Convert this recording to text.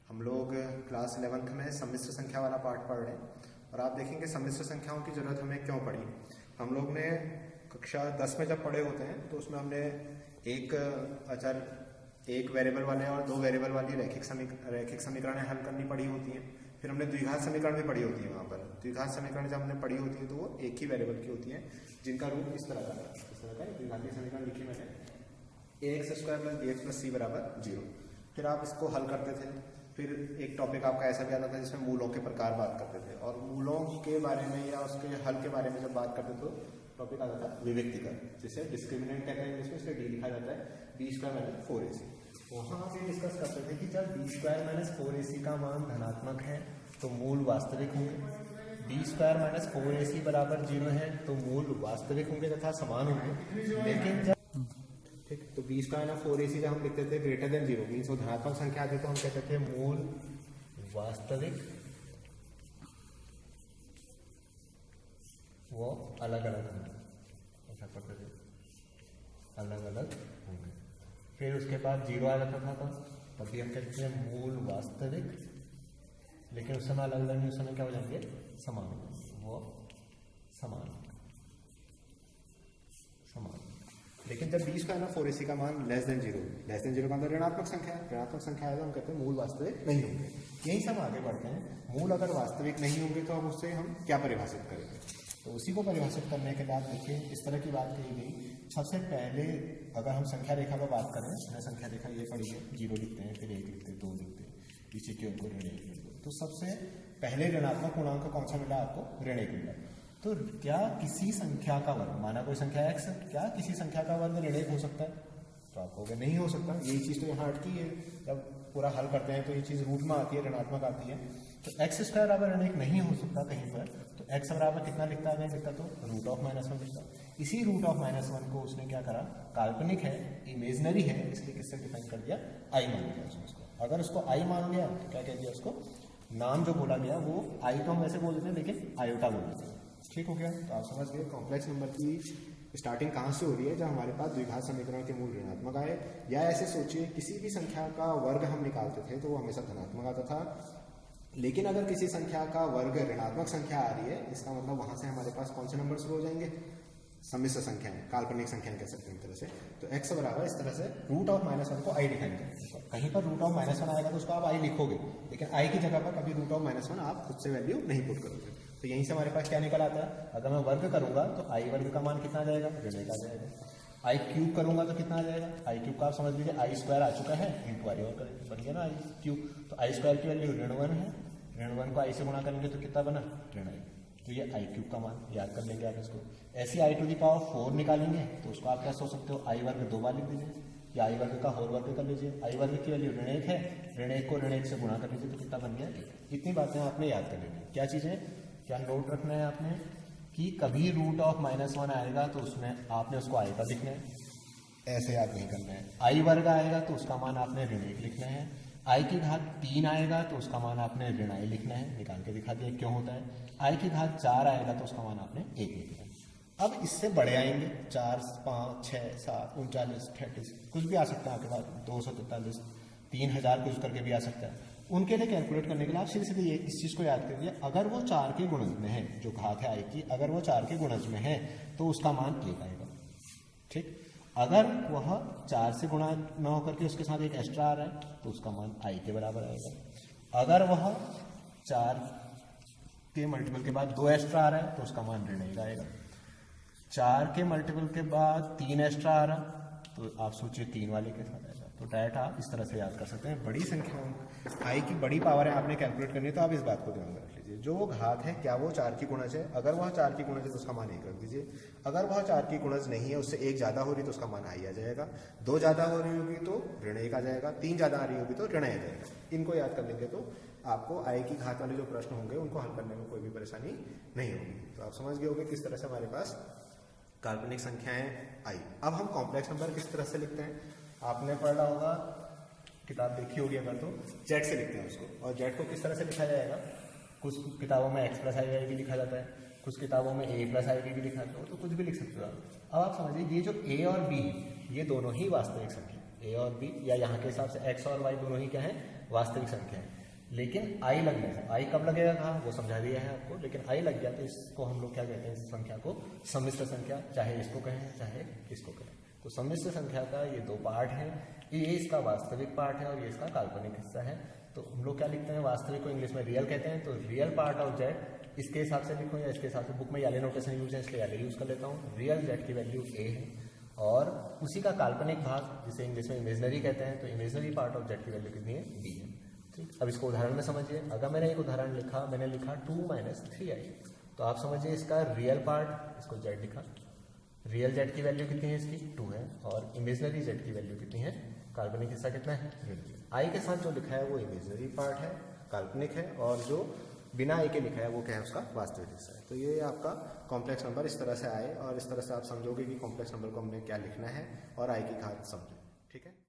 हम लोग class 11th में सम्मिश्र संख्या वाला पार्ट पढ़ रहे हैं और आप देखेंगे सम्मिश्र संख्याओं की जरूरत हमें क्यों पड़ी। हम लोग ने कक्षा 10 में जब पढ़े होते हैं तो उसमें हमने एक अचर, एक वेरिएबल वाले और दो वेरिएबल वाली रैखिक समीकरणें हल करनी पड़ी होती हैं। फिर हमने द्विघात समीकरण भी पढ़ी होती है। वहाँ पर द्विघात समीकरण जब हमने पढ़ी होती है तो वो एक ही वेरिएबल की होती है, जिनका रूप इस तरह का द्विघातीय समीकरण लिखी मैंने ax² + bx + c = 0। फिर आप इसको हल करते थे। फिर एक टॉपिक आपका ऐसा भी आता था जिसमें मूलों के प्रकार बात करते थे, और मूलों के बारे में या उसके हल के बारे में जब बात करते तो टॉपिक आता था विविक्तिकर, जिसे डिस्क्रिमिनेंट कहते हैं इंग्लिश में, इसलिए डी लिखा जाता है, b² - 4ac। वहाँ पे डिस्कस करते थे कि जब b² - 4ac का मान धनात्मक है तो मूल वास्तविक होंगे, b² - 4ac = 0 है तो मूल वास्तविक होंगे तथा समान होंगे। लेकिन जब ठीक तो b² - 4ac जब हम लिखते थे ग्रेटर देन 0 मीन्स वो धनात्मक संख्या आती तो हम कहते थे मूल वास्तविक वो अलग अलग होंगे, ऐसा करते थे, अलग अलग होंगे। फिर उसके बाद 0 आ जाता था तब भी हम कहते थे मूल वास्तविक, लेकिन उस समय अलग अलग नहीं, उस समय क्या हो जाएंगे, समान, वो समान समान। लेकिन जब b² - 4ac का मान लेस देन 0 का मतलब ऋणात्मक संख्या है, ऋणात्मक संख्या है तो हम कहते हैं मूल वास्तविक नहीं होंगे। यही सब आगे बढ़ते हैं। मूल अगर वास्तविक नहीं होंगे तो अब उससे हम क्या परिभाषित करेंगे, तो उसी को परिभाषित करने के बाद देखिए इस तरह की बात कही गई। सबसे पहले अगर हम संख्या रेखा पर बात करें, संख्या रेखा ये पड़ी है, 0 लिखते हैं, फिर 1 लिखते हैं, 2 लिखते हैं, पीछे की ओर को ऋण 1 लिखते हैं। तो सबसे पहले ऋणात्मक पूर्णांक कौन सा मिला आपको, ऋण 1 मिला। तो क्या किसी संख्या का वर्ग, माना कोई संख्या x, क्या किसी संख्या का वर्ग ऋण 1 हो सकता है? तो आप कहोगे नहीं हो सकता। यही चीज तो यहाँ अटकी है। जब पूरा हल करते हैं तो ये चीज रूट में आती है, ऋणात्मक आती है। तो x² = ऋण 1 नहीं हो सकता कहीं पर। तो x बराबर कितना लिखता है, लिखता तो √(-1) लिखता। इसी √(-1) को उसने क्या करा, काल्पनिक है, इमेजनरी है, इसलिए किससे डिफाइन कर दिया, i मान लिया उसको। अगर उसको i मान लिया तो क्या कह दिया उसको, नाम जो बोला गया वो i तो हम वैसे बोल देते हैं लेकिन आयोटा बोल देते हैं। ठीक हो गया। तो आप समझ गए कॉम्प्लेक्स नंबर की स्टार्टिंग कहाँ से हो रही है, जब हमारे पास द्विघात समीकरण के मूल ऋणात्मक आए। या ऐसे सोचिए किसी भी संख्या का वर्ग हम निकालते थे तो वो हमेशा धनात्मक आता था, लेकिन अगर किसी संख्या का वर्ग ऋणात्मक संख्या आ रही है, इसका मतलब वहां से हमारे पास कौन से नंबर शुरू हो जाएंगे, सम्मिश्र संख्याएं, काल्पनिक संख्याएं कह सकते हैं। तरह से तो x बराबर इस तरह से √(-1) को i डिफाइन करेंगे। कहीं पर √(-1) आएगा तो उसको आप i लिखोगे, लेकिन i की जगह पर कभी √(-1) आप खुद से वैल्यू नहीं पुट करोगे। तो यहीं से हमारे पास क्या निकल आता है, अगर मैं वर्ग करूंगा तो i वर्ग का मान कितना आ जाएगा, ऋण 1 आ जाएगा। i³ करूंगा तो कितना आ जाएगा, i³ का आप समझ लीजिए i² आ चुका है, इंटू i और करेंगे, बन गया ना i³। तो i² की वैल्यू ऋण 1 है, ऋण 1 को i से गुणा करेंगे तो कितना बना, ऋण 1। तो ये i³ का मान याद कर लेंगे आप इसको। ऐसे i⁴ निकालेंगे तो उसको आप क्या सोच सकते हो, i वर्ग 2 बार लिख दीजिए, या i वर्ग का होल वर्ग कर लीजिए। i वर्ग की वैल्यू ऋण 1 है, ऋण 1 को ऋण 1 से गुणा कर लीजिए तो कितना बन गया। इतनी बातें आपने याद कर लेंगे। क्या चीज़ें, क्या नोट रखना है आपने, कि कभी √(-1) आएगा तो उसमें आपने उसको i पर लिखना है, ऐसे याद नहीं करना है। i वर्ग आएगा तो उसका मान आपने ऋण 1 लिखना है। i की घात 3 आएगा तो उसका मान आपने ऋण i लिखना है, निकाल के दिखा दिया क्यों होता है। i की घात 4 आएगा तो उसका मान आपने 1 लिखना है। अब इससे बड़े आएंगे, 4, 5, 6, 7, 39, 38, कुछ भी आ सकता है आपके पास, 243, 3000 कुछ करके भी आ सकता है। उनके लिए कैलकुलेट करने के लिए आप सीधे सीधे इस चीज़ को याद करिए, अगर वो 4 के गुणज में है, जो घात है i की, अगर वो 4 के गुणज में है तो उसका मान 1 आएगा। ठीक, अगर वह 4 से गुणा न होकर के उसके साथ एक एक्स्ट्रा आ रहा है तो उसका मान i के बराबर आएगा। अगर वह 4 के मल्टीपल के बाद 2 एक्स्ट्रा आ रहा है तो उसका मान ऋण 1 आएगा। 4 के मल्टीपल के बाद 3 एक्स्ट्रा आ रहा तो आप सोचिए 3 वाले के साथ आएगा। तो डायरेक्ट आप इस तरह से याद कर सकते हैं। बड़ी संख्याओं, i की बड़ी पावर है, आपने कैलकुलेट करनी है तो आप इस बात को ध्यान में रख लीजिए। जो वो घात है क्या वो 4 की गुणज है, अगर वह 4 की गुणज है तो उसका मान 1 रख दीजिए। अगर वह 4 की गुणज नहीं है, उससे 1 ज़्यादा हो रही तो उसका मान i आ जाएगा, 2 ज़्यादा हो रही होगी तो ऋण 1 आ जाएगा, 3 ज़्यादा आ रही होगी तो ऋण आ जाएगा। इनको याद कर लेंगे तो आपको i की घात वाले जो प्रश्न होंगे उनको हल करने में कोई भी परेशानी नहीं होगी। तो आप समझ गए होंगे किस तरह से हमारे पास काल्पनिक संख्याएं आई। अब हम कॉम्प्लेक्स नंबर किस तरह से लिखते हैं, आपने पढ़ा होगा, किताब देखी होगी अगर तो, जेड से लिखते हैं उसको। और जेड को किस तरह से लिखा जाएगा, कुछ किताबों में x + i भी लिखा जाता है, कुछ किताबों में a + i भी लिखा जाता है, तो कुछ भी लिख सकते हो आप। अब आप समझिए ये जो a और b ये दोनों ही वास्तविक संख्या, a और b, या यहाँ के हिसाब से x और y दोनों ही क्या है, वास्तविक संख्या है। लेकिन आई लगने से, आई कब लगेगा कहाँ वो समझा दिया है आपको, लेकिन आई लग गया तो इसको हम लोग क्या कहते हैं, इस संख्या को सम्मिश्र संख्या, चाहे इसको कहें चाहे इसको कहें। तो सम्मिश्र संख्या का ये दो पार्ट है, ये इसका वास्तविक पार्ट है और ये इसका काल्पनिक हिस्सा है। तो हम लोग क्या लिखते हैं, वास्तविक को इंग्लिश में रियल कहते हैं, तो रियल पार्ट ऑफ जेड इसके हिसाब से लिखो या इसके हिसाब से, बुक में याले नोटेशन यूज है इसलिए याले यूज कर लेता हूँ। रियल जेड की वैल्यू ए है और उसी का काल्पनिक भाग जिसे इंग्लिश में इमेजनरी कहते हैं, तो इमेजनरी पार्ट ऑफ जेड की वैल्यू कितनी है, बी है। ठीक, अब इसको उदाहरण में समझिए। अगर मैंने एक उदाहरण लिखा, मैंने लिखा 2 - 3i, तो आप समझिए इसका रियल पार्ट, इसको जेड लिखा, रियल जेड की वैल्यू कितनी है इसकी 2 है और इमेजनरी जेड की वैल्यू कितनी है, काल्पनिक हिस्सा कितना है, आई के साथ जो लिखा है वो इमेजनरी पार्ट है, काल्पनिक है, और जो बिना आई के लिखा है वो क्या है, उसका वास्तविक हिस्सा है। तो ये आपका कॉम्प्लेक्स नंबर इस तरह से आए और इस तरह से आप समझोगे कि कॉम्प्लेक्स नंबर को हमने क्या लिखना है और आई की घात समझो।